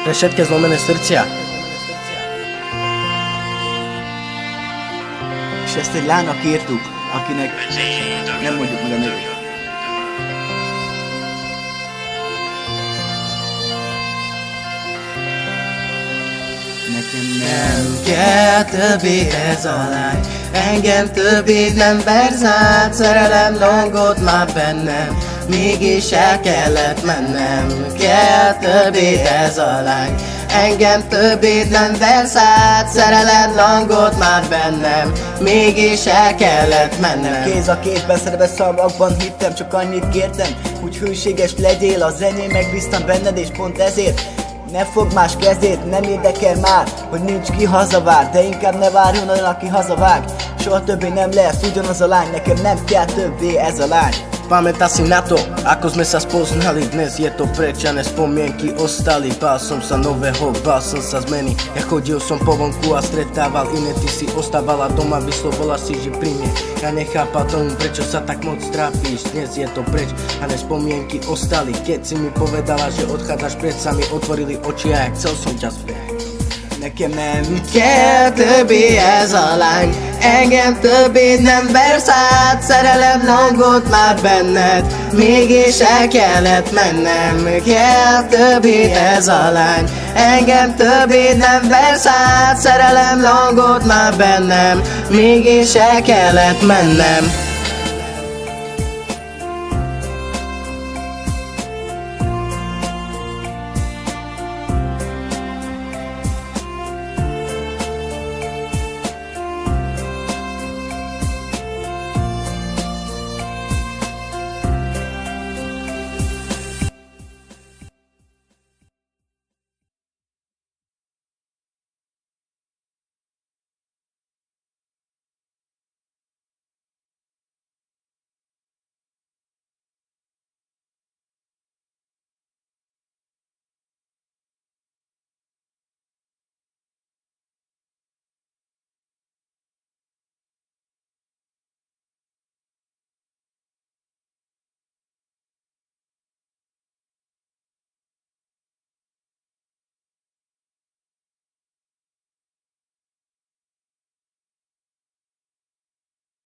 pre všetké zlomené srdcia. És ezt egy lánynak írtuk, akinek nem mondjuk meg a nevét. Nekem Nem kell többé ez a lány, engem többé nem berzát, szerelem longott már bennem, mégis el kellett mennem. Kell többé ez a lány, engem többé nem berzát, szerelem longott már bennem, mégis el kellett mennem. Kéz a kézben szerve szavakban hittem, csak annyit kértem, hogy hűséges legyél, az enyém megbíztam benned, és pont ezért ne fogd más kezét, nem érdekel már, hogy nincs ki hazavár, de inkább ne várjon olyan, aki hazavág. Soha többé nem lesz ugyanaz a lány, nekem nem kell többé ez a lány. Pamätá si na to, ako sme sa spoznali, dnes je to preč a nespomienky ostali. Bál som sa nového, bál som sa zmeny, ja chodil som po vonku a stretával iné, ty si ostávala doma, vyslovila si, že pri mne. Ja nechápal tomu, prečo sa tak moc trápíš, dnes je to preč a nespomienky ostali. Keď si mi povedala, že odchádzaš preč, sa mi otvorili oči a ja chcel som ťa späť. Nekem nem Kell többé ez a lány, engem többé nem versz át, szerelem longott már benned, mégis el kellett mennem. Kell többé ez a lány, engem többé nem versz át, szerelem longott már bennem, mégis el kellett mennem.